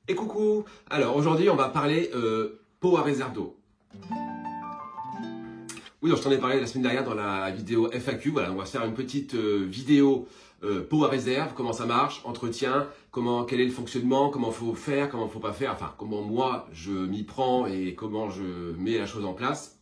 Et coucou. Alors aujourd'hui on va parler pot à réserve d'eau. Oui, donc je t'en ai parlé la semaine dernière dans la vidéo FAQ. Voilà, on va se faire une petite vidéo pot à réserve, comment ça marche, entretien, quel est le fonctionnement, comment faut faire, comment faut pas faire, enfin comment moi je m'y prends et comment je mets la chose en place.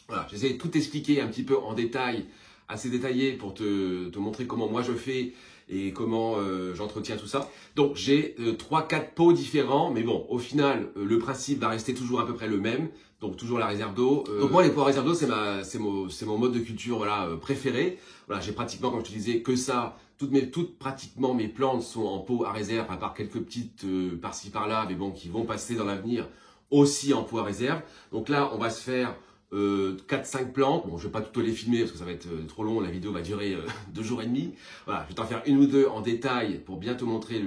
Voilà, j'essaie de tout expliquer un petit peu en détail, assez détaillé pour te montrer comment moi je fais et comment j'entretiens tout ça. Donc j'ai 3-4 pots différents, mais bon, au final, le principe va rester toujours à peu près le même. Donc toujours la réserve d'eau. Donc moi les pots à réserve d'eau, c'est mon mode de culture voilà, préféré. Voilà, j'ai pratiquement, comme je te disais, que ça. Pratiquement mes plantes sont en pot à réserve, à part quelques petites par-ci par-là, mais bon, qui vont passer dans l'avenir aussi en pot à réserve. Donc là, on va se faire 4-5 plantes. Bon, je vais pas toutes les filmer parce que ça va être trop long. La vidéo va durer 2 jours et demi. Voilà, je vais t'en faire une ou deux en détail pour bien te montrer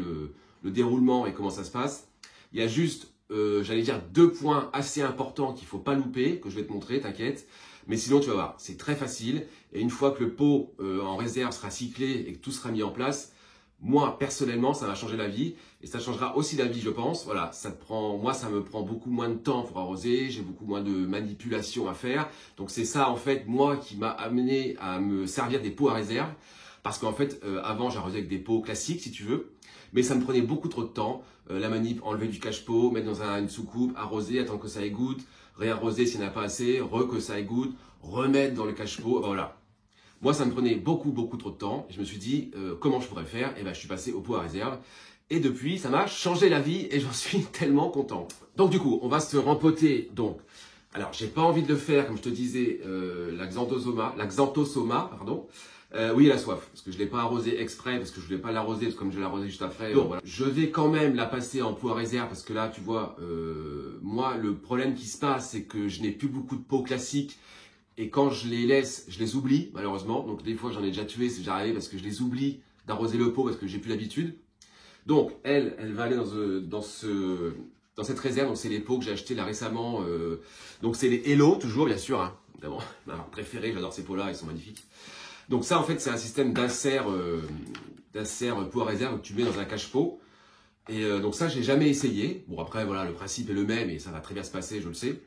le déroulement et comment ça se passe. Il y a juste, j'allais dire, 2 points assez importants qu'il faut pas louper, que je vais te montrer, t'inquiète. Mais sinon, tu vas voir, c'est très facile. Et une fois que le pot en réserve sera cyclé et que tout sera mis en place, moi, personnellement, ça va changer la vie. Et ça changera aussi la vie, je pense. Voilà, moi, ça me prend beaucoup moins de temps pour arroser. J'ai beaucoup moins de manipulation à faire. Donc, c'est ça, en fait, moi, qui m'a amené à me servir des pots à réserve. Parce qu'en fait, avant, j'arrosais avec des pots classiques, si tu veux. Mais ça me prenait beaucoup trop de temps. La manip, enlever du cache-pot, mettre dans une soucoupe, arroser, attendre que ça égoutte, réarroser s'il n'y en a pas assez, que ça égoutte, remettre dans le cache-pot. Voilà. Moi, ça me prenait beaucoup trop de temps. Je me suis dit, comment je pourrais faire? Et ben, je suis passé au pot à réserve. Et depuis, ça m'a changé la vie et j'en suis tellement content. Donc, du coup, on va se rempoter. Donc, alors, j'ai pas envie de le faire, comme je te disais, la xanthosoma, pardon. Oui, la soif, parce que je l'ai pas arrosé exprès, parce que je voulais pas l'arroser, parce que comme je l'ai arrosé juste après, donc, voilà. Je vais quand même la passer en pot à réserve, parce que là, tu vois, moi, le problème qui se passe, c'est que je n'ai plus beaucoup de pots classiques. Et quand je les laisse, je les oublie, malheureusement. Donc, des fois, j'en ai déjà tué, c'est déjà arrivé parce que je les oublie d'arroser le pot parce que j'ai plus l'habitude. Donc, elle va aller dans cette réserve. Donc, c'est les pots que j'ai achetés là récemment. Donc, c'est les Hello, toujours, bien sûr. Hein, évidemment, ma marque préférée, j'adore ces pots-là, ils sont magnifiques. Donc, ça, en fait, c'est un système d'insert pot à réserve que tu mets dans un cache-pot. Et donc, ça, j'ai jamais essayé. Bon, après, voilà, le principe est le même et ça va très bien se passer, je le sais.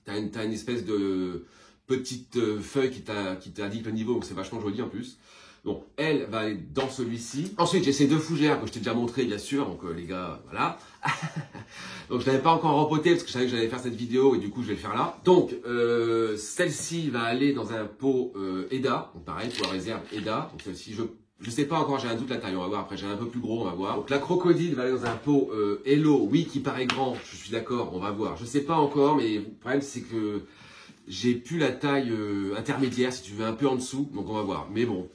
T'as une espèce de petite feuille qui t'indique le niveau, donc c'est vachement joli en plus. Donc elle va aller dans celui-ci. Ensuite j'ai ces 2 fougères que je t'ai déjà montré bien sûr, donc les gars, voilà. Donc je n'avais pas encore rempoté parce que je savais que j'allais faire cette vidéo et du coup je vais le faire là. Donc celle-ci va aller dans un pot EDA, donc pareil, pot à réserve EDA. Donc celle-ci, je sais pas encore, j'ai un doute la taille, on va voir. Après j'ai un peu plus gros, on va voir. Donc la crocodile va aller dans un pot Hello, oui qui paraît grand, je suis d'accord, on va voir. Je sais pas encore, mais le problème c'est que j'ai plus la taille intermédiaire, si tu veux, un peu en dessous, donc on va voir. Mais bon,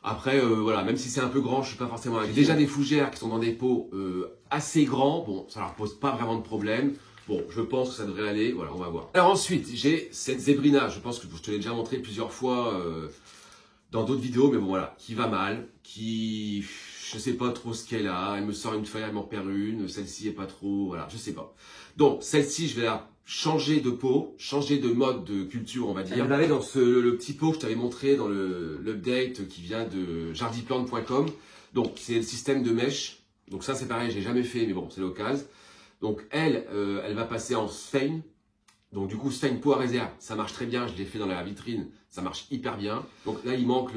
après, voilà, même si c'est un peu grand, je suis pas forcément... J'ai déjà des fougères qui sont dans des pots assez grands, bon, ça leur pose pas vraiment de problème. Bon, je pense que ça devrait aller, voilà, on va voir. Alors ensuite, j'ai cette Zébrina, je pense que je te l'ai déjà montré plusieurs fois dans d'autres vidéos, mais bon, voilà, qui va mal, qui... Je sais pas trop ce qu'elle a, elle me sort une feuille, elle m'en perd une, celle-ci est pas trop, voilà, je sais pas. Donc, celle-ci, je vais la changer de pot, changer de mode de culture, on va dire. Elle va aller dans le petit pot que je t'avais montré dans l'update qui vient de jardiplante.com. Donc, c'est le système de mèche. Donc ça, c'est pareil, j'ai jamais fait, mais bon, c'est l'occasion. Donc, elle va passer en Sphane. Donc du coup, Sphane pot à réserve, ça marche très bien, je l'ai fait dans la vitrine, ça marche hyper bien. Donc là, il manque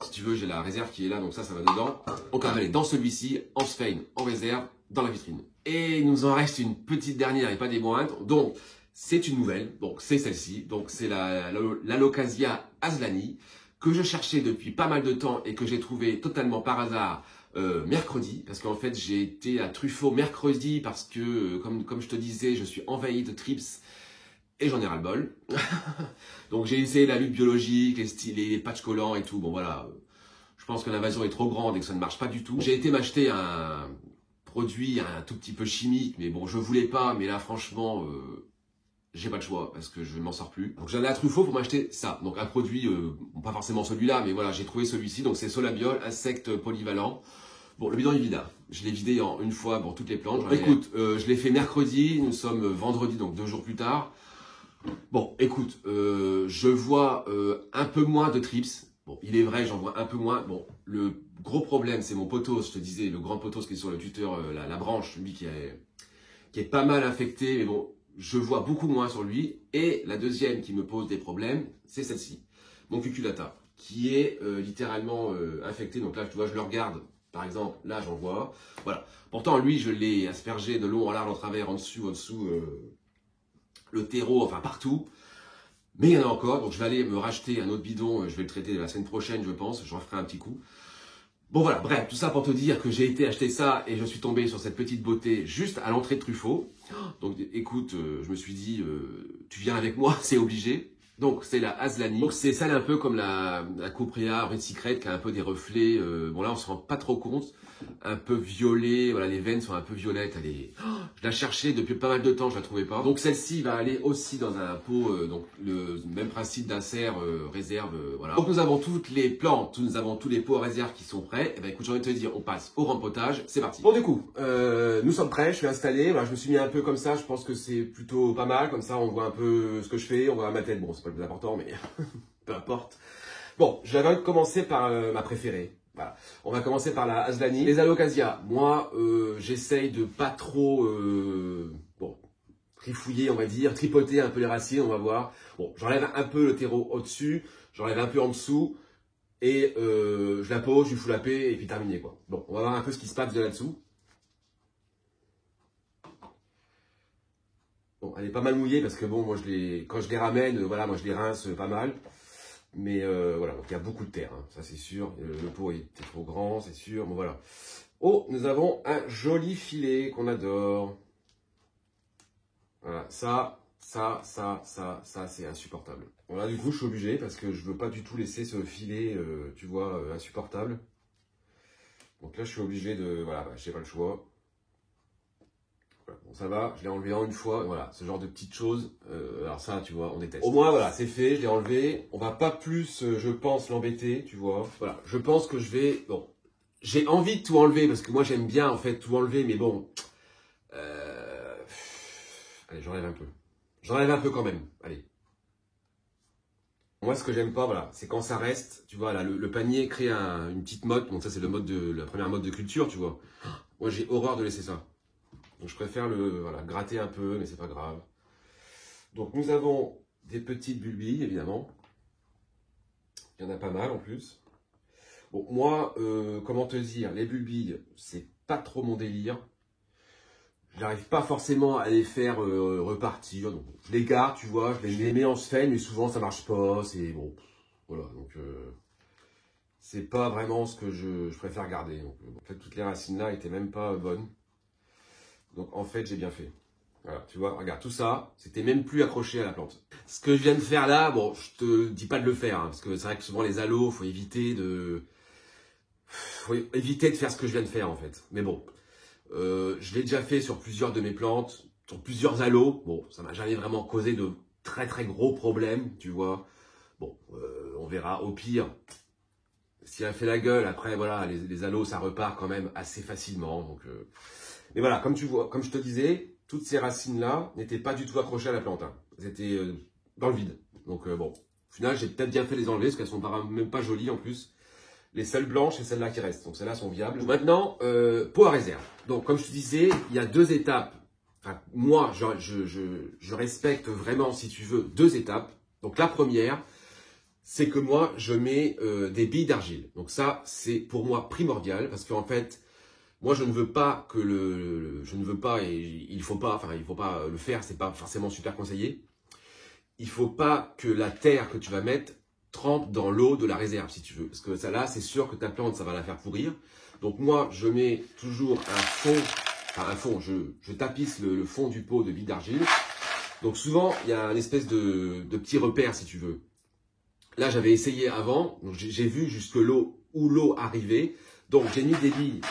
si tu veux, j'ai la réserve qui est là, donc ça va dedans. Donc on va aller dans celui-ci, en Sphane, en réserve, dans la vitrine. Et il nous en reste une petite dernière et pas des moindres. Donc, c'est une nouvelle, donc c'est celle-ci. Donc c'est l'Alocasia Aslani, que je cherchais depuis pas mal de temps et que j'ai trouvé totalement par hasard mercredi, parce qu'en fait j'ai été à Truffaut mercredi parce que, comme je te disais, je suis envahi de trips et j'en ai ras-le-bol. Donc j'ai essayé la lutte biologique, les patchs collants et tout. Bon voilà, je pense que l'invasion est trop grande et que ça ne marche pas du tout. J'ai été m'acheter un produit un tout petit peu chimique, mais bon, je voulais pas, mais là franchement, j'ai pas le choix parce que je m'en sors plus. Donc j'en ai à Truffaut pour m'acheter ça. Donc un produit, bon, pas forcément celui-là, mais voilà, j'ai trouvé celui-ci. Donc c'est Solabiol, insecte polyvalent. Bon, le bidon est vide. Je l'ai vidé en une fois pour toutes les plantes. Écoute, je l'ai fait mercredi, nous sommes vendredi, donc 2 jours plus tard. Bon, écoute, je vois un peu moins de trips. Bon, il est vrai, j'en vois un peu moins. Bon, le gros problème, c'est mon potos, je te disais, le grand potos qui est sur le tuteur, la branche, lui qui est pas mal infecté, mais bon, je vois beaucoup moins sur lui. Et la deuxième qui me pose des problèmes, c'est celle-ci, mon cuculata, qui est littéralement infecté. Donc là, tu vois, je le regarde, par exemple, là j'en vois. Voilà. Pourtant, lui, je l'ai aspergé de long, en large, en travers, en dessous, le terreau, enfin partout. Mais il y en a encore, donc je vais aller me racheter un autre bidon, je vais le traiter la semaine prochaine, je pense, j'en ferai un petit coup. Bon voilà, bref, tout ça pour te dire que j'ai été acheter ça et je suis tombé sur cette petite beauté juste à l'entrée de Truffaut. Donc écoute, je me suis dit, tu viens avec moi, c'est obligé. Donc c'est la Aslani. Donc c'est celle un peu comme la Cuprea Red Secret qui a un peu des reflets. Bon là on se rend pas trop compte. Un peu violet, voilà, les veines sont un peu violettes. Elle est... je la cherchais depuis pas mal de temps, je la trouvais pas. Donc celle-ci va aller aussi dans un pot, donc le même principe d'insert réserve, voilà. Donc nous avons toutes les plantes, nous avons tous les pots à réserve qui sont prêts. Et ben écoute, j'ai envie de te dire, on passe au rempotage, c'est parti. Bon du coup, nous sommes prêts, je suis installé. Voilà, je me suis mis un peu comme ça, je pense que c'est plutôt pas mal. Comme ça, on voit un peu ce que je fais, on voit ma tête. Bon, c'est pas le plus important, mais peu importe. Bon, j'avais commencé par ma préférée. Voilà. On va commencer par la Aslani. Les alocasia, moi, j'essaye de pas trop trifouiller, on va dire, tripoter un peu les racines, on va voir. Bon, j'enlève un peu le terreau au-dessus, j'enlève un peu en dessous, et je la pose, je lui fous la paix, et puis terminé, quoi. Bon, on va voir un peu ce qui se passe de là-dessous. Bon, elle est pas mal mouillée, parce que bon, moi, quand je les ramène, voilà, moi, je les rince pas mal. Mais voilà, donc il y a beaucoup de terre, hein, ça c'est sûr. Le pot était trop grand, c'est sûr. Bon voilà. Oh, nous avons un joli filet qu'on adore. Voilà, ça c'est insupportable. Bon là, du coup, je suis obligé parce que je veux pas du tout laisser ce filet, tu vois, insupportable. Donc là, je suis obligé de... Voilà, bah, j'ai pas le choix. Voilà, bon, ça va, je l'ai enlevé en une fois, voilà, ce genre de petites choses, alors ça, tu vois, on déteste. Au moins, voilà, c'est fait, je l'ai enlevé, on va pas plus, je pense, l'embêter, tu vois. Voilà, je pense que je vais, bon, j'ai envie de tout enlever, parce que moi, j'aime bien, en fait, tout enlever, mais bon, allez, j'enlève un peu. J'enlève un peu quand même, allez. Moi, ce que j'aime pas, voilà, c'est quand ça reste, tu vois, là, le panier crée une petite motte, donc ça, c'est la première mode de culture, tu vois. Moi, j'ai horreur de laisser ça. Donc je préfère voilà, gratter un peu, mais c'est pas grave. Donc nous avons des petites bulbilles, évidemment. Il y en a pas mal en plus. Bon, moi, comment te dire, les bulbilles, c'est pas trop mon délire. J'arrive pas forcément à les faire repartir. Donc, je les garde, tu vois, je les mets en sphène, mais souvent ça marche pas. C'est bon, voilà. Donc c'est pas vraiment ce que je préfère garder. Donc, en fait, toutes les racines là étaient même pas bonnes. Donc en fait, j'ai bien fait. Voilà, tu vois, regarde, tout ça, c'était même plus accroché à la plante. Ce que je viens de faire là, bon, je te dis pas de le faire, hein, parce que c'est vrai que souvent les halos, faut éviter de faire ce que je viens de faire en fait. Mais bon, je l'ai déjà fait sur plusieurs de mes plantes, sur plusieurs halos. Bon, ça m'a jamais vraiment causé de très très gros problèmes, tu vois. Bon, on verra. Au pire, si elle fait la gueule, après voilà, les halos, ça repart quand même assez facilement. Donc mais voilà, comme tu vois, comme je te disais, toutes ces racines-là n'étaient pas du tout accrochées à la plante. Hein. Elles étaient dans le vide. Donc bon, au final, j'ai peut-être bien fait de les enlever, parce qu'elles sont même pas jolies en plus. Les seules blanches et celles-là qui restent. Donc celles-là sont viables. Maintenant, pot à réserve. Donc comme je te disais, il y a deux étapes. Enfin, moi, je respecte vraiment, si tu veux, deux étapes. Donc la première, c'est que moi, je mets des billes d'argile. Donc ça, c'est pour moi primordial, parce qu'en fait, moi, je ne veux pas que je ne veux pas, et il faut pas le faire, c'est pas forcément super conseillé. Il faut pas que la terre que tu vas mettre trempe dans l'eau de la réserve, si tu veux. Parce que ça là, c'est sûr que ta plante, ça va la faire pourrir. Donc moi, je mets toujours un fond, je tapisse le fond du pot de billes d'argile. Donc souvent, il y a une espèce de petit repère, si tu veux. Là, j'avais essayé avant, donc j'ai vu jusque où l'eau arrivait. Donc j'ai mis des billes.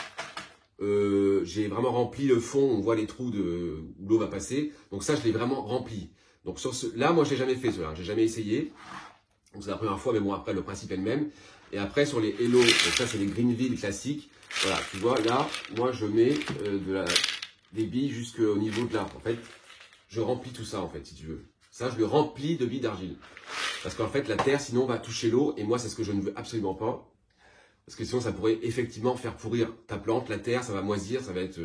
J'ai vraiment rempli le fond, on voit les trous où l'eau va passer. Donc ça, je l'ai vraiment rempli. Donc là, moi, j'ai jamais fait cela, j'ai jamais essayé. Donc c'est la première fois, mais bon, après, le principe est le même. Et après, sur les Hello, donc ça, c'est les Greenville classiques. Voilà, tu vois, là, moi, je mets des billes jusqu'au niveau de là. En fait, je remplis tout ça, en fait, si tu veux. Ça, je le remplis de billes d'argile. Parce qu'en fait, la terre, sinon, va toucher l'eau. Et moi, c'est ce que je ne veux absolument pas. Parce que sinon, ça pourrait effectivement faire pourrir ta plante, la terre, ça va moisir, ça va être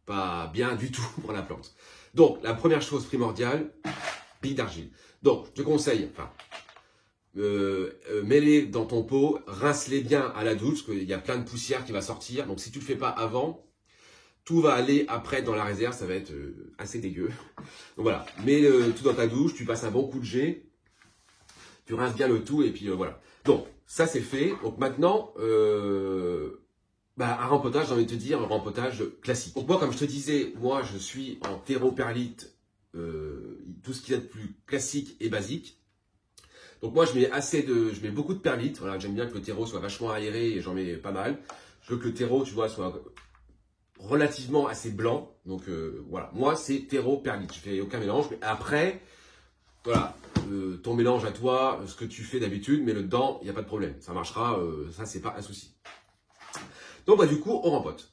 pas bien du tout pour la plante. Donc, la première chose primordiale, billes d'argile. Donc, je te conseille, enfin, mets-les dans ton pot, rince-les bien à la douche, parce qu'il y a plein de poussière qui va sortir. Donc, si tu ne le fais pas avant, tout va aller après dans la réserve, ça va être assez dégueu. Donc voilà, mets tout dans ta douche, tu passes un bon coup de jet, tu rinces bien le tout et puis voilà. Donc, ça c'est fait. Donc maintenant, un rempotage, j'ai envie de te dire, un rempotage classique. Donc moi, comme je te disais, moi je suis en terreau perlite, tout ce qui est de plus classique et basique. Donc moi je mets beaucoup de perlite. Voilà, j'aime bien que le terreau soit vachement aéré et j'en mets pas mal. Je veux que le terreau, tu vois, soit relativement assez blanc. Donc voilà, moi c'est terreau perlite. Je fais aucun mélange. Mais après, voilà, ton mélange à toi, ce que tu fais d'habitude, mets-le dedans, il n'y a pas de problème. Ça marchera, ça c'est pas un souci. Donc du coup, on rempote.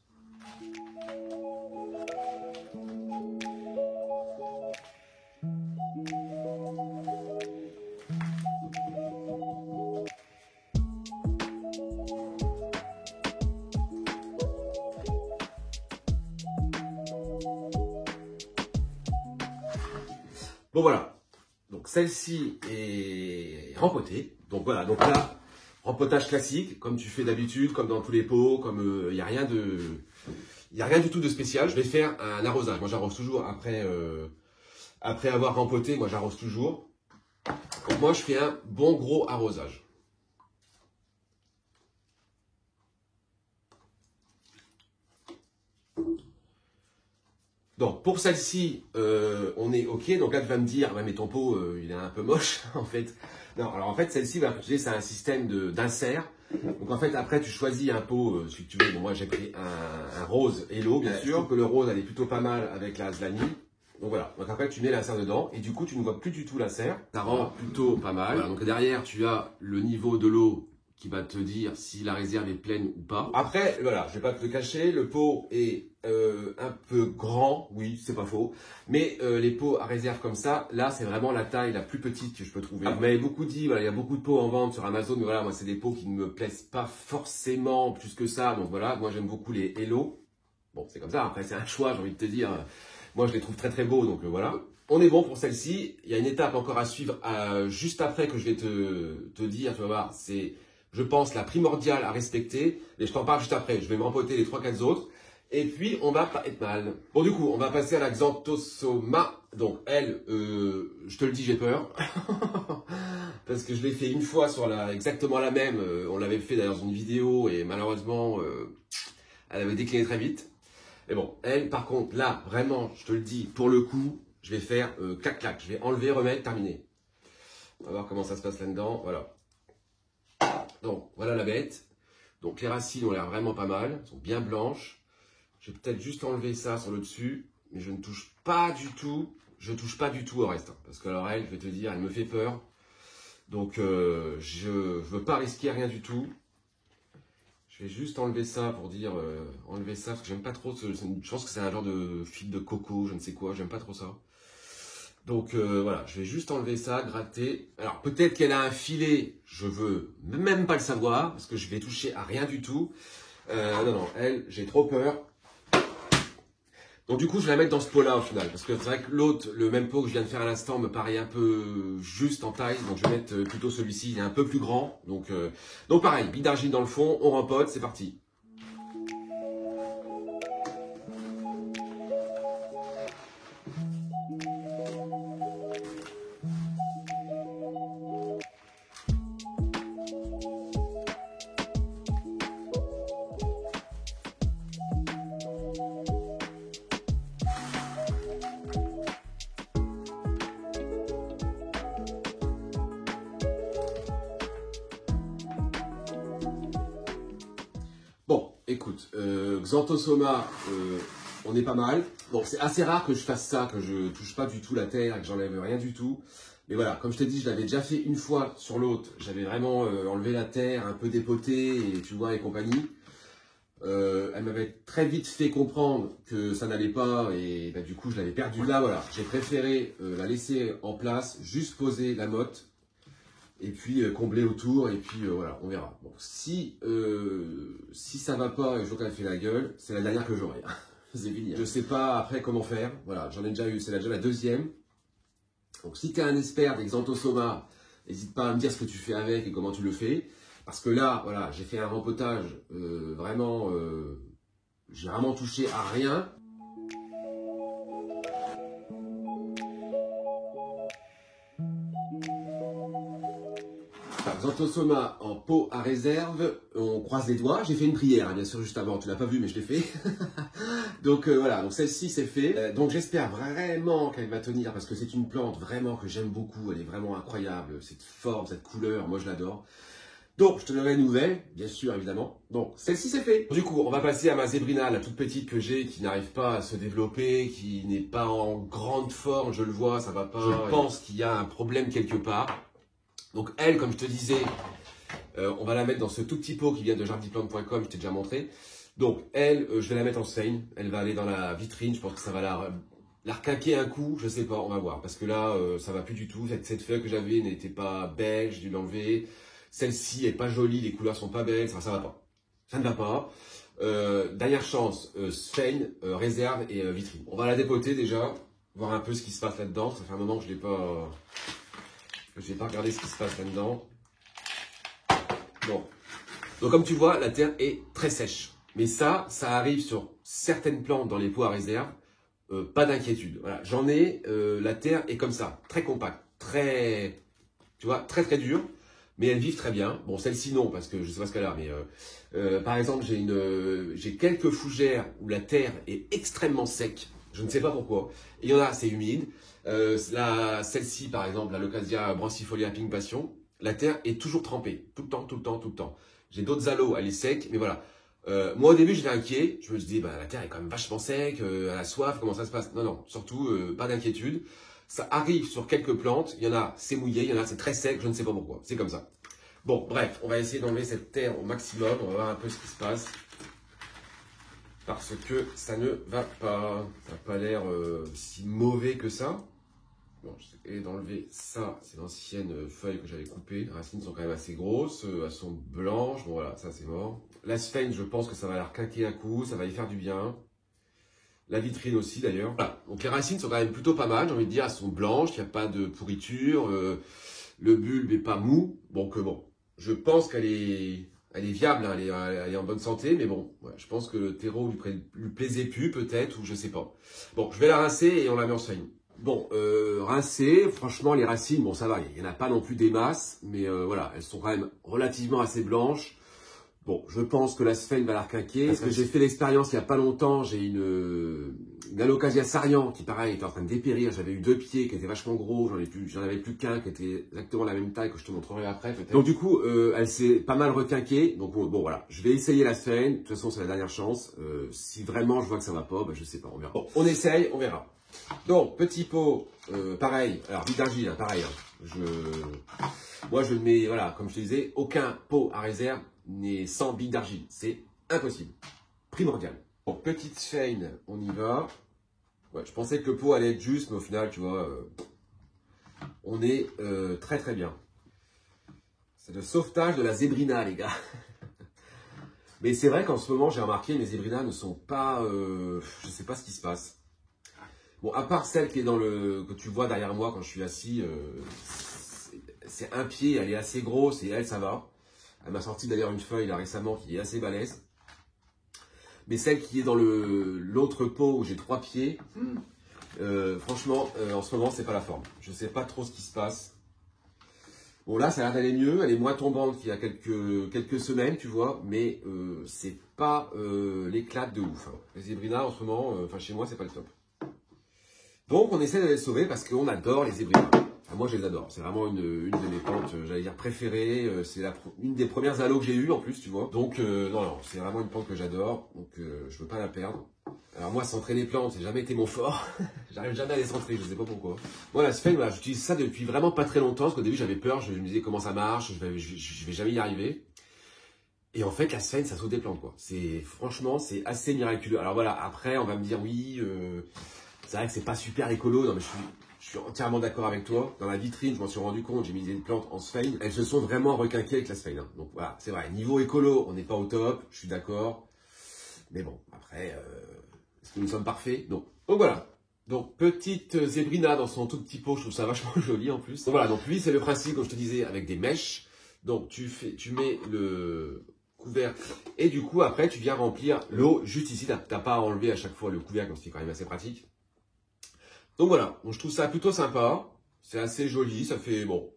Bon voilà, donc celle-ci est rempotée. Donc voilà, donc là, rempotage classique, comme tu fais d'habitude, comme dans tous les pots, comme il n'y a rien du tout de spécial. Je vais faire un arrosage. Moi j'arrose toujours après avoir rempoté, moi j'arrose toujours. Donc moi je fais un bon gros arrosage. Donc pour celle-ci, on est OK. Donc là tu vas me dire, ouais, mais ton pot il est un peu moche en fait. Non, alors en fait celle-ci, c'est un système d'insert. Donc en fait après tu choisis un pot si tu veux. Bon, moi j'ai pris un rose Hello bien sûr. Je trouve que le rose elle est plutôt pas mal avec la Zlani. Donc voilà, donc après tu mets l'insert dedans et du coup tu ne vois plus du tout l'insert. Ça rend plutôt pas mal. Voilà, donc derrière tu as le niveau de l'eau qui va te dire si la réserve est pleine ou pas. Après, voilà, je vais pas te le cacher, le pot est un peu grand, oui, c'est pas faux. Mais les pots à réserve comme ça, là, c'est vraiment la taille la plus petite que je peux trouver. Vous m'avez beaucoup dit, voilà, il y a beaucoup de pots en vente sur Amazon, mais voilà, moi, c'est des pots qui ne me plaisent pas forcément plus que ça. Donc voilà, moi, j'aime beaucoup les Hello. Bon, c'est comme ça, après, c'est un choix, j'ai envie de te dire. Moi, je les trouve très très beaux, donc voilà. On est bon pour celle-ci. Il y a une étape encore à suivre juste après que je vais te dire, tu vas voir, c'est, je pense, la primordiale à respecter. Et je t'en parle juste après. Je vais me rempoter les 3-4 autres. Et puis, on va pas être mal. Bon, du coup, on va passer à la Xanthosoma. Donc, elle, je te le dis, j'ai peur. Parce que je l'ai fait une fois sur exactement la même. On l'avait fait d'ailleurs dans une vidéo et malheureusement, elle avait décliné très vite. Mais bon, elle, par contre, là, vraiment, je te le dis, pour le coup, je vais faire clac-clac. Je vais enlever, remettre, terminer. On va voir comment ça se passe là-dedans. Voilà. Donc, voilà la bête. Donc, les racines ont l'air vraiment pas mal. Elles sont bien blanches. Je vais peut-être juste enlever ça sur le dessus. Mais je ne touche pas du tout. Je touche pas du tout au reste. Hein, parce que alors, elle, je vais te dire, elle me fait peur. Donc, je veux pas risquer rien du tout. Je vais juste enlever ça pour dire, enlever ça, parce que j'aime pas trop, je pense que c'est un genre de fil de coco, je ne sais quoi, j'aime pas trop ça. Donc voilà, je vais juste enlever ça, gratter. Alors peut-être qu'elle a un filet, je veux même pas le savoir, parce que je vais toucher à rien du tout. Non, elle, j'ai trop peur. Donc du coup, je vais la mettre dans ce pot-là au final, parce que c'est vrai que l'autre, le même pot que je viens de faire à l'instant, me paraît un peu juste en taille. Donc je vais mettre plutôt celui-ci, il est un peu plus grand. Donc pareil, bille d'argile dans le fond, on rempote, c'est parti. Bon, écoute, Xanthosoma, on est pas mal. Bon, c'est assez rare que je fasse ça, que je touche pas du tout la terre et que j'enlève rien du tout. Mais voilà, comme je t'ai dit, je l'avais déjà fait une fois sur l'autre. J'avais vraiment enlevé la terre, un peu dépoté et tu vois et compagnie. Elle m'avait très vite fait comprendre que ça n'allait pas et bah, du coup je l'avais perdu. Là voilà, j'ai préféré la laisser en place, juste poser la motte. et puis combler autour, et puis voilà, on verra. Bon, si ça va pas et je vois qu'elle fait la gueule, c'est la dernière que j'aurai. C'est fini. Je sais pas après comment faire. Voilà, j'en ai déjà eu, c'est déjà la deuxième. Donc si tu es un expert des Xanthosoma, n'hésite pas à me dire ce que tu fais avec et comment tu le fais. Parce que là, voilà, j'ai fait un rempotage vraiment, j'ai vraiment touché à rien. Xanthosoma en pot à réserve, on croise les doigts. J'ai fait une prière, hein, bien sûr, juste avant. Tu l'as pas vu, mais je l'ai fait. Donc voilà, donc celle-ci c'est fait. Donc j'espère vraiment qu'elle va tenir parce que c'est une plante vraiment que j'aime beaucoup. Elle est vraiment incroyable. Cette forme, cette couleur, moi je l'adore. Donc je te donnerai une nouvelle, bien sûr, évidemment. Donc celle-ci c'est fait. Du coup, on va passer à ma zébrina, la toute petite que j'ai, qui n'arrive pas à se développer, qui n'est pas en grande forme. Je le vois, ça va pas. Je pense qu'il y a un problème quelque part. Donc elle, comme je te disais, on va la mettre dans ce tout petit pot qui vient de jardinplante.com, je t'ai déjà montré. Donc elle, je vais la mettre en Sphène, elle va aller dans la vitrine, je pense que ça va la requinquer un coup, je sais pas, on va voir. Parce que là, ça va plus du tout, cette feuille que j'avais n'était pas belle, j'ai dû l'enlever. Celle-ci est pas jolie, les couleurs sont pas belles, ça va pas. Ça ne va pas. Dernière chance, Sphène, réserve et vitrine. On va la dépoter déjà, voir un peu ce qui se passe là-dedans, ça fait un moment que je l'ai pas... Je vais pas regarder ce qui se passe là-dedans. Bon. Donc comme tu vois, la terre est très sèche. Mais ça arrive sur certaines plantes dans les pots à réserve. Pas d'inquiétude. Voilà. J'en ai, la terre est comme ça. Très compacte. Très, tu vois, très très dure. Mais elles vivent très bien. Bon, celle-ci non, parce que je sais pas ce qu'elle a. Mais par exemple, j'ai quelques fougères où la terre est extrêmement sec. Je ne sais pas pourquoi. Et il y en a, c'est humide. Celle-ci, par exemple, la Leucasia brancifolia pink passion, la terre est toujours trempée, tout le temps, tout le temps, tout le temps. J'ai d'autres aloes, elle est sec, mais voilà. Moi, au début, j'étais inquiet. Je me suis dit, bah, la terre est quand même vachement sec, elle a soif, comment ça se passe? Non, non, surtout, pas d'inquiétude. Ça arrive sur quelques plantes. Il y en a, c'est mouillé, il y en a, c'est très sec, je ne sais pas pourquoi. C'est comme ça. Bon, bref, on va essayer d'enlever cette terre au maximum. On va voir un peu ce qui se passe. Parce que ça ne va pas. Ça n'a pas l'air si mauvais que ça. Bon, je vais d'enlever ça, c'est l'ancienne feuille que j'avais coupée. Les racines sont quand même assez grosses, elles sont blanches. Bon voilà, ça c'est mort. La Sphène, je pense que ça va la requinquer un coup, ça va y faire du bien. La vitrine aussi d'ailleurs. Voilà, donc les racines sont quand même plutôt pas mal, j'ai envie de dire, elles sont blanches, il n'y a pas de pourriture. Le bulbe n'est pas mou. Donc bon, je pense qu'elle est viable, hein, elle est en bonne santé, mais bon, ouais, je pense que le terreau lui plaisait plus peut-être, ou je sais pas. Bon, je vais la rincer et on la met en Sphène. Bon, rincer, franchement, les racines, bon, ça va, il n'y en a pas non plus des masses, mais voilà, elles sont quand même relativement assez blanches. Bon, je pense que la Sphène va la requinquer, parce que j'ai fait l'expérience il n'y a pas longtemps, j'ai une Alocasia Sarian qui, pareil, était en train de dépérir. J'avais eu 2 pieds qui étaient vachement gros, j'en avais plus qu'un qui était exactement la même taille que je te montrerai après, peut-être. Donc du coup, elle s'est pas mal requinquée, donc bon, voilà, je vais essayer la Sphène, de toute façon, c'est la dernière chance. Si vraiment je vois que ça va pas, bah, je sais pas, on verra. Bon, on essaye, on verra. Donc, petit pot, pareil, alors vide d'argile, hein, pareil, hein. Moi je le mets, voilà, comme je te disais, aucun pot à réserve n'est sans billes d'argile, c'est impossible, primordial. Bon, petite Sphène, on y va. Ouais, je pensais que le pot allait être juste, mais au final, tu vois, on est très très bien. C'est le sauvetage de la zébrina, les gars. Mais c'est vrai qu'en ce moment, j'ai remarqué, mes zébrinas ne sont pas, je sais pas ce qui se passe. Bon, à part celle qui est que tu vois derrière moi quand je suis assis, c'est un pied, elle est assez grosse et elle, ça va. Elle m'a sorti d'ailleurs une feuille là récemment qui est assez balèze. Mais celle qui est dans l'autre pot où j'ai 3 pieds, franchement, en ce moment, c'est pas la forme. Je sais pas trop ce qui se passe. Bon, là, ça a l'air d'aller mieux. Elle est moins tombante qu'il y a quelques semaines, tu vois. Mais c'est pas l'éclat de ouf, hein. Les zébrinas, en ce moment, enfin chez moi, c'est pas le top. Donc, on essaie de les sauver parce qu'on adore les zébrinas. Enfin, moi, je les adore. C'est vraiment une de mes plantes, j'allais dire, préférées. C'est une des premières aloes que j'ai eues, en plus, tu vois. Donc, non, c'est vraiment une plante que j'adore. Donc, je veux pas la perdre. Alors, moi, centrer les plantes, c'est jamais été mon fort. J'arrive jamais à les centrer, je sais pas pourquoi. Moi, la Sphène, voilà, j'utilise ça depuis vraiment pas très longtemps. Parce qu'au début, j'avais peur. Je me disais comment ça marche. Je vais jamais y arriver. Et en fait, la Sphène, ça sauve des plantes, quoi. Franchement, c'est assez miraculeux. Alors voilà, après, on va me dire, oui... c'est vrai que c'est pas super écolo, non mais Je suis entièrement d'accord avec toi. Dans la vitrine, je m'en suis rendu compte, j'ai mis des plantes en sphène. Elles se sont vraiment requinquées avec la sphène. Hein. Donc voilà, c'est vrai. Niveau écolo, on n'est pas au top, je suis d'accord. Mais bon, après, est-ce que nous sommes parfaits? Non. Donc voilà. Donc petite zébrina dans son tout petit pot, je trouve ça vachement joli en plus. Donc voilà, donc lui c'est le principe, comme je te disais, avec des mèches. Donc tu mets le couvercle et du coup après tu viens remplir l'eau juste ici. T'as pas à enlever à chaque fois le couvercle, donc c'est quand même assez pratique. Donc voilà, donc je trouve ça plutôt sympa, c'est assez joli, ça fait bon.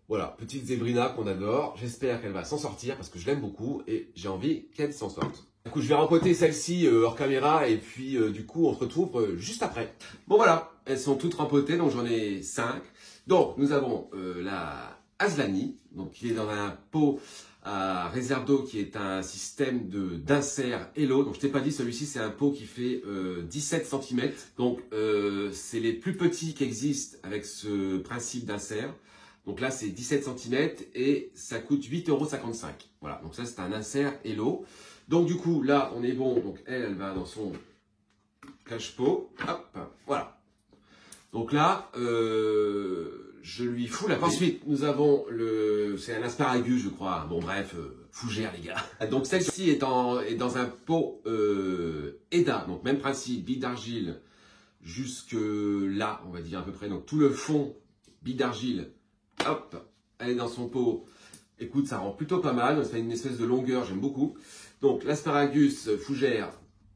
Voilà, petite zébrina qu'on adore. J'espère qu'elle va s'en sortir parce que je l'aime beaucoup et j'ai envie qu'elle s'en sorte. Du coup, je vais rempoter celle-ci hors caméra et puis du coup, on se retrouve juste après. Bon voilà, elles sont toutes rempotées, donc j'en ai 5. Donc, nous avons la Aslani, donc qui est dans un pot à réserve d'eau qui est un système d'insert Hello. Donc je t'ai pas dit, celui-ci c'est un pot qui fait 17 cm. Donc c'est les plus petits qui existent avec ce principe d'insert. Donc là c'est 17 cm et ça coûte 8,55 €. Voilà, donc ça c'est un insert Hello. Donc du coup là on est bon, donc elle va dans son cache-pot. Hop, voilà. Donc là, je lui fous la paix. Ensuite, nous avons c'est un asparagus, je crois. Bon, bref, fougère, les gars. Donc, celle-ci est dans un pot EDA. Donc, même principe, bille d'argile jusque là, on va dire à peu près. Donc, tout le fond, bille d'argile, hop, elle est dans son pot. Écoute, ça rend plutôt pas mal. Ça fait une espèce de longueur, j'aime beaucoup. Donc, l'asparagus, fougère,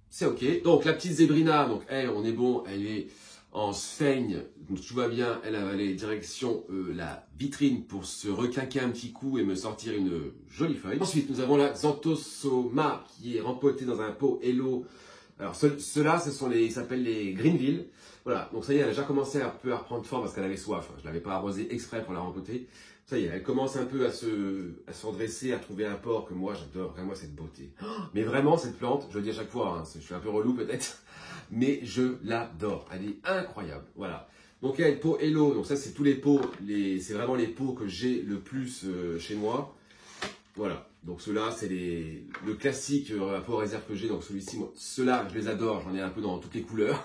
c'est OK. Donc, la petite zébrina, donc elle, on est bon, elle est en sphène, donc tout va bien, elle va aller direction la vitrine pour se requinquer un petit coup et me sortir une jolie feuille. Ensuite, nous avons la Xanthosoma qui est rempotée dans un pot Hello. Alors, ceux-là, ils s'appellent les Greenville. Voilà, donc ça y est, elle a déjà commencé un peu à reprendre forme parce qu'elle avait soif. Je ne l'avais pas arrosée exprès pour la rempoter. Ça y est, elle commence un peu à se redresser, à trouver un port que moi, j'adore vraiment cette beauté. Mais vraiment, cette plante, je le dis à chaque fois, hein, je suis un peu relou peut-être, mais je l'adore. Elle est incroyable. Voilà. Donc, il y a le pot Hello. Donc, ça, c'est tous les pots. C'est vraiment les pots que j'ai le plus chez moi. Voilà. Donc, ceux-là, c'est le classique pot réserve que j'ai. Donc, celui-ci, ceux-là, je les adore. J'en ai un peu dans toutes les couleurs.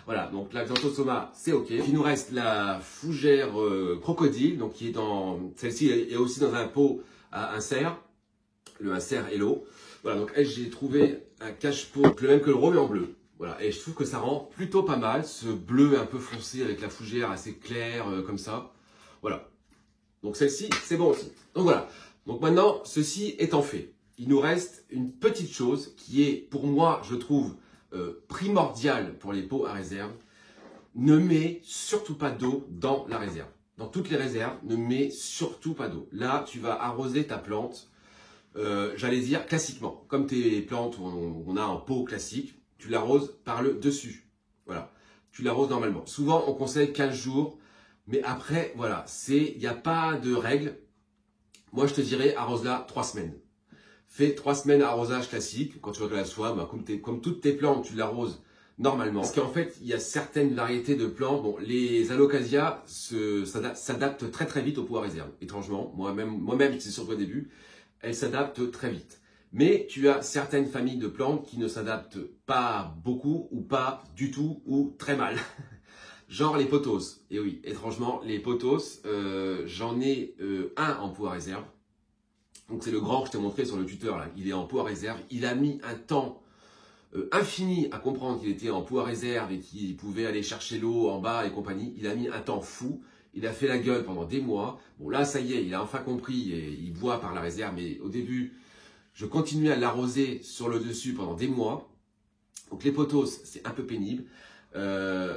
Voilà. Donc, la Xanthosoma, c'est OK. Il nous reste la fougère crocodile. Donc, qui est dans. Celle-ci est aussi dans un pot à insert. Le insert Hello. Voilà. Donc, elle, j'ai trouvé un cache-pot, le même que le rose, mais en bleu. Voilà, et je trouve que ça rend plutôt pas mal, ce bleu un peu foncé avec la fougère assez claire, comme ça. Voilà. Donc celle-ci, c'est bon aussi. Donc voilà. Donc maintenant, ceci étant fait, il nous reste une petite chose qui est, pour moi, je trouve, primordiale pour les pots à réserve. Ne mets surtout pas d'eau dans la réserve. Dans toutes les réserves, ne mets surtout pas d'eau. Là, tu vas arroser ta plante, j'allais dire classiquement, comme tes plantes on a en pot classique. Tu l'arroses par le dessus. Voilà. Tu l'arroses normalement. Souvent, on conseille 15 jours. Mais après, voilà, il n'y a pas de règle. Moi, je te dirais, arrose-la 3 semaines. Fais 3 semaines arrosage classique. Quand tu vois que la soie, comme toutes tes plantes, tu l'arroses normalement. Parce qu'en fait, il y a certaines variétés de plantes. Bon, les alocasias s'adaptent très très vite au pot à réserve. Étrangement, moi-même, c'est surtout au début, elles s'adaptent très vite. Mais tu as certaines familles de plantes qui ne s'adaptent pas beaucoup ou pas du tout ou très mal. Genre les pothos. Et oui, étrangement, les pothos, j'en ai un en pot à réserve. Donc c'est le grand que je t'ai montré sur le tuteur là. Il est en pot à réserve. Il a mis un temps infini à comprendre qu'il était en pot à réserve et qu'il pouvait aller chercher l'eau en bas et compagnie. Il a mis un temps fou. Il a fait la gueule pendant des mois. Bon là, ça y est, il a enfin compris et il boit par la réserve. Mais au début, je continuais à l'arroser sur le dessus pendant des mois. Donc les pothos, c'est un peu pénible.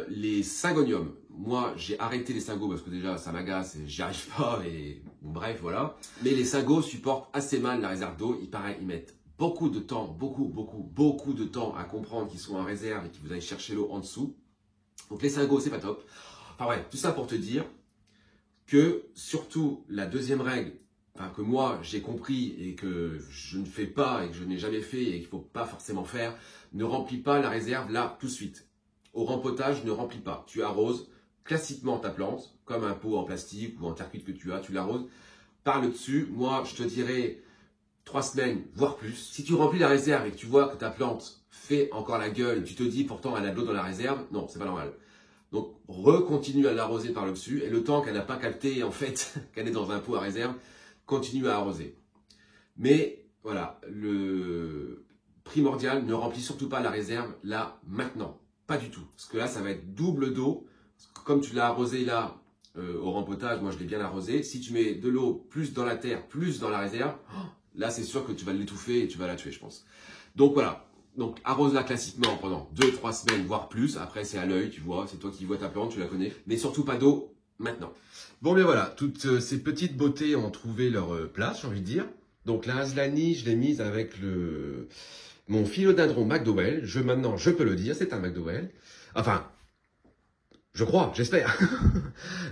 Les syngoniums, moi j'ai arrêté les syngos parce que déjà ça m'agace et j'y arrive pas. Et bon, bref, voilà. Mais les syngos supportent assez mal la réserve d'eau. Il paraît, ils mettent beaucoup de temps, beaucoup de temps à comprendre qu'ils sont en réserve et qu'ils vous allez chercher l'eau en dessous. Donc les syngos, c'est pas top. Enfin ouais, tout ça pour te dire que surtout la deuxième règle, que moi j'ai compris et que je ne fais pas et que je n'ai jamais fait et qu'il ne faut pas forcément faire, ne remplis pas la réserve là tout de suite. Au rempotage, ne remplis pas. Tu arroses classiquement ta plante, comme un pot en plastique ou en terre cuite que tu as, tu l'arroses par le dessus. Moi, je te dirais 3 semaines, voire plus. Si tu remplis la réserve et que tu vois que ta plante fait encore la gueule et tu te dis pourtant elle a de l'eau dans la réserve, non, c'est pas normal. Donc, recontinue à l'arroser par le dessus. Et le temps qu'elle n'a pas capté, en fait, qu'elle est dans un pot à réserve, continue à arroser. Mais, voilà, le primordial, ne remplis surtout pas la réserve là, maintenant. Pas du tout. Parce que là, ça va être double d'eau. Comme tu l'as arrosé là, au rempotage, moi je l'ai bien arrosé. Si tu mets de l'eau plus dans la terre, plus dans la réserve, là c'est sûr que tu vas l'étouffer et tu vas la tuer, je pense. Donc voilà. Donc arrose-la classiquement pendant 2-3 semaines, voire plus. Après c'est à l'œil, tu vois, c'est toi qui vois ta plante, tu la connais. Mais surtout pas d'eau maintenant. Bon ben voilà, toutes ces petites beautés ont trouvé leur place, j'ai envie de dire. Donc la Aslanie, je l'ai mise avec mon philodendron McDowell. Maintenant je peux le dire, c'est un McDowell. Enfin, je crois, j'espère.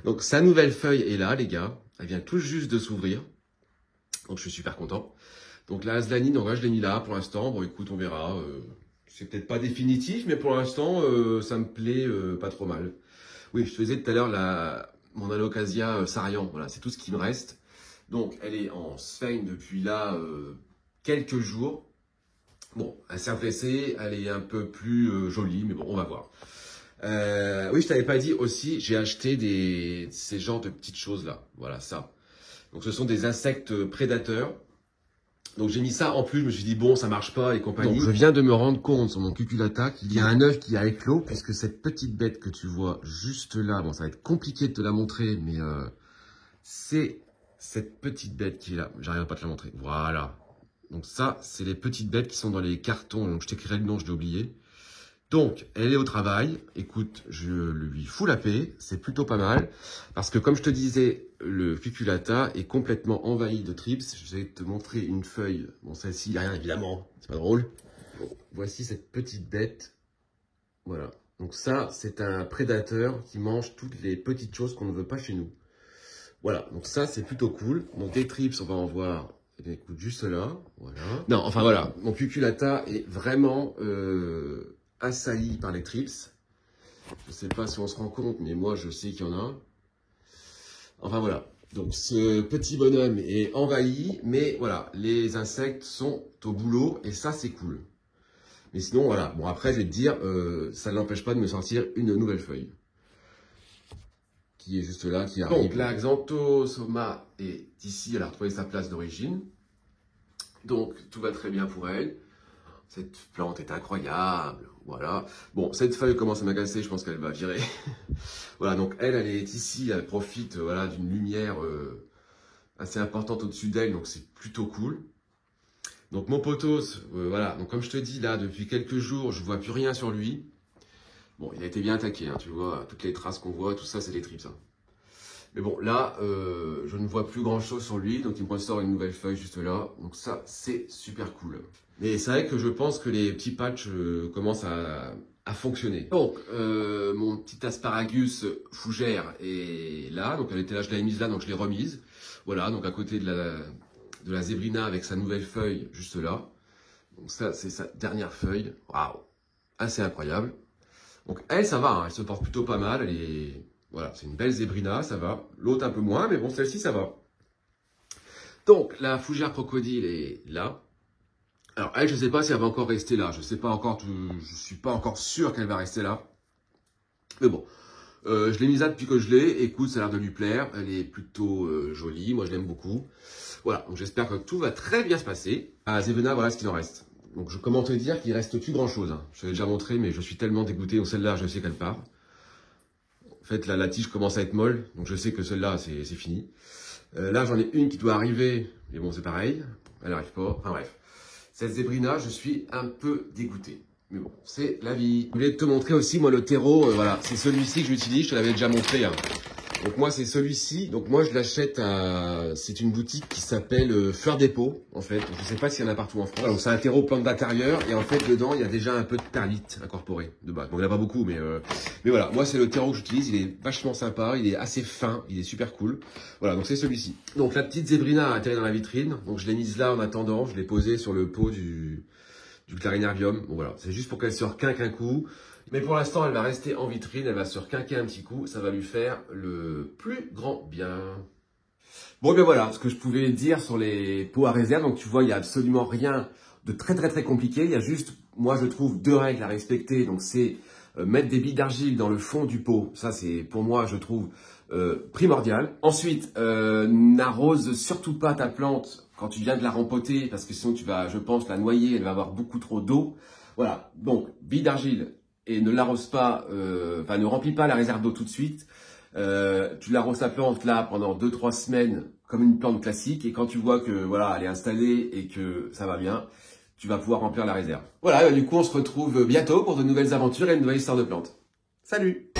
Donc sa nouvelle feuille est là, les gars. Elle vient tout juste de s'ouvrir. Donc je suis super content. Donc la Aslanie, donc là, je l'ai mis là pour l'instant. Bon écoute, on verra. C'est peut-être pas définitif, mais pour l'instant, ça me plaît pas trop mal. Oui, je te disais tout à l'heure, mon Alocasia Sarian, voilà, c'est tout ce qui me reste. Donc elle est en sphène depuis là quelques jours. Bon, elle s'est redressée, elle est un peu plus jolie, mais bon, on va voir. Oui, je t'avais pas dit aussi, j'ai acheté ces genres de petites choses là. Voilà, ça. Donc ce sont des insectes prédateurs. Donc j'ai mis ça en plus, je me suis dit bon, ça marche pas et compagnie. Donc je viens de me rendre compte sur mon cuculata qu'il y a un œuf qui a éclos, puisque cette petite bête que tu vois juste là, bon ça va être compliqué de te la montrer, mais c'est cette petite bête qui est là. J'arrive pas à te la montrer. Voilà. Donc ça, c'est les petites bêtes qui sont dans les cartons. Donc je t'écrirai le nom, je l'ai oublié. Donc, elle est au travail. Écoute, je lui fous la paix. C'est plutôt pas mal. Parce que, comme je te disais, le cuculata est complètement envahi de trips. Je vais te montrer une feuille. Bon, celle-ci, il n'y a rien, évidemment. C'est pas drôle. Bon, voici cette petite bête. Voilà. Donc ça, c'est un prédateur qui mange toutes les petites choses qu'on ne veut pas chez nous. Voilà. Donc ça, c'est plutôt cool. Donc des trips, on va en voir. Eh bien, écoute, juste là. Voilà. Non, enfin voilà. Mon cuculata est vraiment... assailli par les trips. Je ne sais pas si on se rend compte, mais moi je sais qu'il y en a. Enfin voilà. Donc ce petit bonhomme est envahi, mais voilà, les insectes sont au boulot et ça c'est cool. Mais sinon voilà, bon après je vais te dire, ça ne l'empêche pas de me sortir une nouvelle feuille. Qui est juste là, qui arrive. Donc la Xanthosoma est ici, elle a retrouvé sa place d'origine. Donc tout va très bien pour elle. Cette plante est incroyable, voilà. Bon, cette feuille commence à m'agacer, je pense qu'elle va virer. Voilà, donc elle est ici, elle profite voilà, d'une lumière assez importante au-dessus d'elle, donc c'est plutôt cool. Donc mon potos, voilà, donc comme je te dis là, depuis quelques jours, je vois plus rien sur lui. Bon, il a été bien attaqué, hein, tu vois, toutes les traces qu'on voit, tout ça, c'est des trips. Hein. Mais bon, là, je ne vois plus grand-chose sur lui, donc il me ressort une nouvelle feuille juste là. Donc ça, c'est super cool. Mais c'est vrai que je pense que les petits patchs commencent à fonctionner. Donc, mon petit asparagus fougère est là. Donc, elle était là, je l'avais mise là, donc je l'ai remise. Voilà, donc à côté de la zébrina avec sa nouvelle feuille juste là. Donc ça, c'est sa dernière feuille. Waouh, assez incroyable. Donc elle, ça va, hein, elle se porte plutôt pas mal. Elle est... Voilà, c'est une belle zébrina, ça va. L'autre un peu moins, mais bon, celle-ci, ça va. Donc, la fougère crocodile est là. Alors, elle, je ne sais pas si elle va encore rester là. Je sais pas encore, je suis pas encore sûr qu'elle va rester là. Mais bon, je l'ai mise là depuis que je l'ai. Écoute, ça a l'air de lui plaire. Elle est plutôt jolie. Moi, je l'aime beaucoup. Voilà, donc j'espère que tout va très bien se passer. À Zébrina, voilà ce qu'il en reste. Donc, comment te dire qu'il reste plus grand-chose. Hein. Je l'ai déjà montré, mais je suis tellement dégoûté. Donc, celle-là, je sais qu'elle part. En fait, la tige commence à être molle, donc je sais que celle-là, c'est fini. Là, j'en ai une qui doit arriver, mais bon, c'est pareil. Elle n'arrive pas. Enfin bref. Cette zébrina, je suis un peu dégoûté. Mais bon, c'est la vie. Je voulais te montrer aussi, moi, le terreau. Voilà, c'est celui-ci que j'utilise. Je te l'avais déjà montré. Hein. Donc moi, c'est celui-ci. Donc moi, je l'achète à... C'est une boutique qui s'appelle Fleur Dépôt, en fait. Je ne sais pas s'il y en a partout en France. Voilà, donc c'est un terreau plante d'intérieur. Et en fait, dedans, il y a déjà un peu de perlite incorporée de base. Bon, il n'y en a pas beaucoup, mais voilà. Moi, c'est le terreau que j'utilise. Il est vachement sympa. Il est assez fin. Il est super cool. Voilà, donc c'est celui-ci. Donc la petite zébrina a atterri dans la vitrine. Donc je l'ai mise là en attendant. Je l'ai posée sur le pot du clarinarbium. Bon voilà, c'est juste pour qu'elle se requinque un coup. Mais pour l'instant, elle va rester en vitrine, elle va se requinquer un petit coup, ça va lui faire le plus grand bien. Bon, bien voilà ce que je pouvais dire sur les pots à réserve. Donc tu vois, il n'y a absolument rien de très compliqué. Il y a juste, moi je trouve, deux règles à respecter. Donc c'est mettre des billes d'argile dans le fond du pot, ça c'est pour moi, je trouve, primordial. Ensuite, n'arrose surtout pas ta plante quand tu viens de la rempoter, parce que sinon tu vas, je pense, la noyer, elle va avoir beaucoup trop d'eau. Voilà, donc billes d'argile et ne l'arrose pas, ne remplis pas la réserve d'eau tout de suite. Tu l'arroses ta plante là pendant 2-3 semaines comme une plante classique, et quand tu vois que voilà, elle est installée et que ça va bien, tu vas pouvoir remplir la réserve. Voilà, du coup on se retrouve bientôt pour de nouvelles aventures et une nouvelle histoire de plantes. Salut!